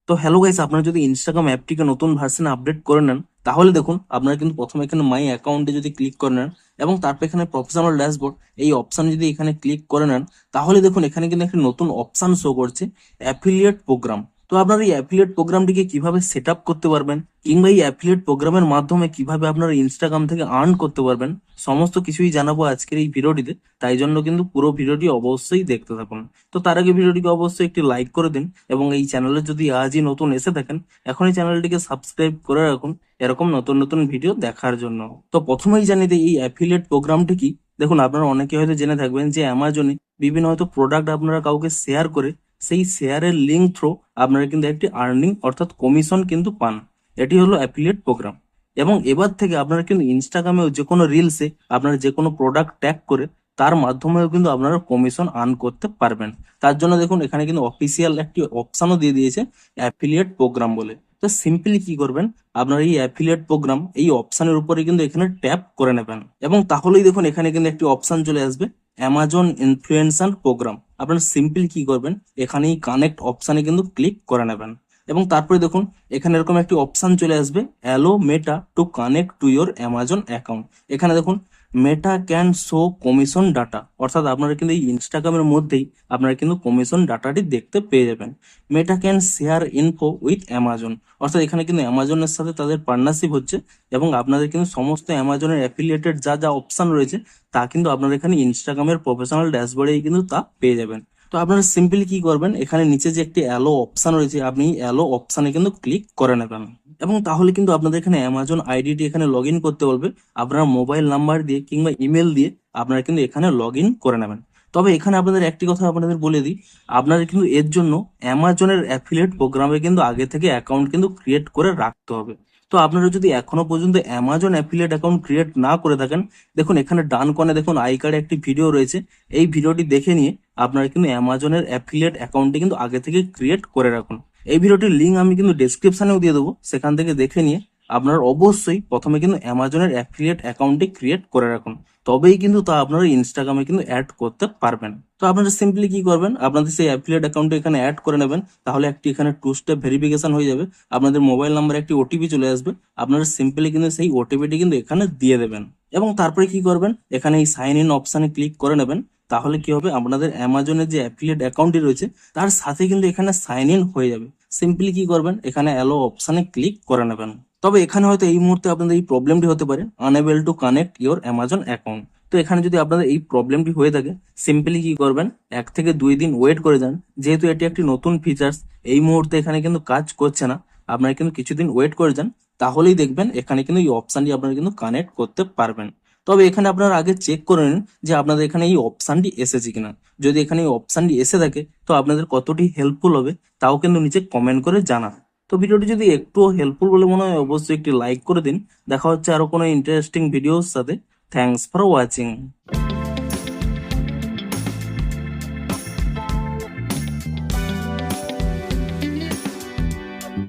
তো hello guys, আপনারা যদি ইনস্টাগ্রাম অ্যাপটিকে নতুন ভার্সনে আপডেট করে নেন, তাহলে দেখুন আপনারা কিন্তু প্রথমে এখানে মাই অ্যাকাউন্টে যদি ক্লিক করে নেন এবং তারপর এখানে প্রফেশনাল ড্যাশবোর্ড এই অপশন যদি এখানে ক্লিক করে নেন, তাহলে দেখুন এখানে কিন্তু একটা নতুন অপশন শো করছে, অ্যাফিলিয়েট প্রোগ্রাম। তো আপনারা এই অ্যাফিলিয়েট প্রোগ্রামটিকে কিভাবে সেট আপ করতে পারবেন কিংবা এই অ্যাফিলিয়েট প্রোগ্রামের মাধ্যমে কিভাবে আপনারা ইনস্টাগ্রাম থেকে আর্ন করতে পারবেন, সমস্ত কিছুই জানাবো আজকের এই ভিডিওটিতে। তাই জন্য কিন্তু পুরো ভিডিওটি অবশ্যই দেখতে থাকুন। তো তার আগে ভিডিওটিকে অবশ্যই একটি লাইক করে দিন এবং এই চ্যানেলে যদি আজই নতুন এসে থাকেন, এখনই চ্যানেলটিকে সাবস্ক্রাইব করে রাখুন এরকম নতুন নতুন ভিডিও দেখার জন্য। তো প্রথমেই জানিয়ে দিই এই অ্যাফিলিয়েট প্রোগ্রামটি কি। দেখুন, আপনারা অনেকে হয়তো জেনে থাকবেন যে অ্যামাজনে বিভিন্ন হয়তো প্রোডাক্ট আপনারা কাউকে শেয়ার করে সেই শেয়ারের লিঙ্ক থ্রু আপনারা কিন্তু একটি আর্নিং অর্থাৎ কমিশন কিন্তু পান। এটি হলো অ্যাফিলিয়েট প্রোগ্রাম। এবং এবার থেকে আপনারা কিন্তু ইনস্টাগ্রামেও যে কোনো রিলসে আপনারা যে কোনো প্রোডাক্ট ট্যাগ করে তার মাধ্যমেও কিন্তু আপনারা কমিশন আর্ন করতে পারবেন। তার জন্য দেখুন এখানে কিন্তু অফিসিয়াল একটি অপশনও দিয়ে দিয়েছে, অ্যাফিলিয়েট প্রোগ্রাম বলে। তো সিম্পলি কি করবেন, আপনারা এই অ্যাফিলিয়েট প্রোগ্রাম এই অপশনের উপরে কিন্তু এখানে ট্যাপ করে নেবেন এবং তাহলেই দেখুন এখানে কিন্তু একটি অপশন চলে আসবে, অ্যামাজন ইনফ্লুয়েন্সার প্রোগ্রাম। আপনারা সিম্পলি কি করবেন, এখানে এই কানেক্ট অপশনে কিন্তু ক্লিক করে নেবেন এবং তারপরে দেখুন এখানে এরকম একটি অপশন চলে আসবে, allow meta to connect to your Amazon account. এখানে দেখুন Meta can show commission data, অর্থাৎ আপনারা কিন্তু এই ইনস্টাগ্রামের মধ্যেই আপনারা কিন্তু কমিশন ডাটাটি দেখতে পেয়ে যাবেন। Meta can share info with Amazon, অর্থাৎ এখানে কিন্তু অ্যামাজনের সাথে তাদের পার্টনারশিপ হচ্ছে এবং আপনাদের কিন্তু সমস্ত অ্যামাজনের অ্যাফিলিয়েটেড যা যা অপশন রয়েছে তা কিন্তু আপনারা এখানে ইনস্টাগ্রামের প্রফেশনাল ড্যাশবোর্ডেই কিন্তু তা পেয়ে যাবেন। তো আপনারা সিম্পলি কি করবেন, এখানে নিচে যে একটি অ্যালো অপশন রয়েছে আপনি অ্যালো অপশনে কিন্তু ক্লিক করে নেবেন এবং তাহলে কিন্তু আপনাদের এখানে অ্যামাজন আইডিটি এখানে লগ ইন করতে বলবে। আপনারা মোবাইল নাম্বার দিয়ে কিংবা ইমেল দিয়ে আপনারা কিন্তু এখানে লগ ইন করে নেবেন। তবে এখানে আপনাদের একটি কথা আপনাদের বলে দিই, আপনাদের কিন্তু এর জন্য অ্যামাজনের অ্যাফিলিয়েট প্রোগ্রামে কিন্তু আগে থেকে অ্যাকাউন্ট কিন্তু ক্রিয়েট করে রাখতে হবে। তো আপনারা যদি এখনো পর্যন্ত অ্যামাজন অ্যাফিলিয়েট অ্যাকাউন্ট ক্রিয়েট না করে থাকেন, দেখুন এখানে ডান কোণে দেখুন আই কার্ডে একটি ভিডিও রয়েছে। এই ভিডিওটি দেখে নিয়ে আপনারা কিন্তু অ্যামাজনের অ্যাফিলিয়েট অ্যাকাউন্টটি কিন্তু আগে থেকে ক্রিয়েট করে রাখুন। এই ভিডিওটির লিঙ্ক আমি কিন্তু ডেসক্রিপশনেও দিয়ে দেবো, সেখান থেকে দেখে নিয়ে আপনারা অবশ্যই প্রথমে কিন্তু অ্যামাজনের অ্যাফিলিয়েট অ্যাকাউন্টটি ক্রিয়েট করে রাখুন, তবেই কিন্তু তা আপনারা ইনস্টাগ্রামে কিন্তু অ্যাড করতে পারবেন। তো আপনারা সিম্পলি কি করবেন, আপনাদের সেই অ্যাফিলিয়েট অ্যাকাউন্টে এখানে অ্যাড করে নেবেন। তাহলে একটি এখানে 2 স্টেপ ভেরিফিকেশন হয়ে যাবে, আপনাদের মোবাইল নাম্বারে একটি ওটিপি চলে আসবে। আপনারা সিম্পলি কিন্তু সেই ওটিপিটি কিন্তু এখানে দিয়ে দেবেন এবং তারপরে কি করবেন, এখানে এই সাইন ইন অপশনে ক্লিক করে নেবেন। তাহলে কি হবে, আপনাদের অ্যামাজনের যে অ্যাফিলিয়েট অ্যাকাউন্টটি রয়েছে তার সাথে কিন্তু এখানে সাইন ইন হয়ে যাবে। সিম্পলি কি করবেন, এখানে অ্যালো অপশনে ক্লিক করে নেবেন। তবে এখানে হয়তো এই মুহূর্তে আপনাদের এই প্রবলেমটি হতে পারে, unable to connect your Amazon account. তো এখানে যদি আপনাদের এই প্রবলেমটি হয়ে থাকে, সিম্পলি কি করবেন, 1 থেকে 2 দিন ওয়েট করে যান। যেহেতু এটি একটি নতুন ফিচার্স, এই মুহূর্তে এখানে কিন্তু কাজ করছে না। আপনারা কিন্তু কিছুদিন ওয়েট করে যান, তাহলেই দেখবেন এখানে কিন্তু এই অপশনটি আপনারা কিন্তু কানেক্ট করতে পারবেন। তবে এখানে আপনারা আগে চেক করে নিন যে আপনাদের এখানে এই অপশনটি এসেছে কিনা। যদি এখানে এই অপশনটি এসে থাকে তো আপনাদের কতটি হেল্পফুল হবে তাও কিন্তু নিচে কমেন্ট করে জানান। তো ভিডিওটি যদি একটুও হেল্পফুল বলে মনে হয় অবশ্যই একটি লাইক করে দিন। দেখা হচ্ছে আরো কোনো ইন্টারেস্টিং ভিডিওর সাথে। Thanks for watching.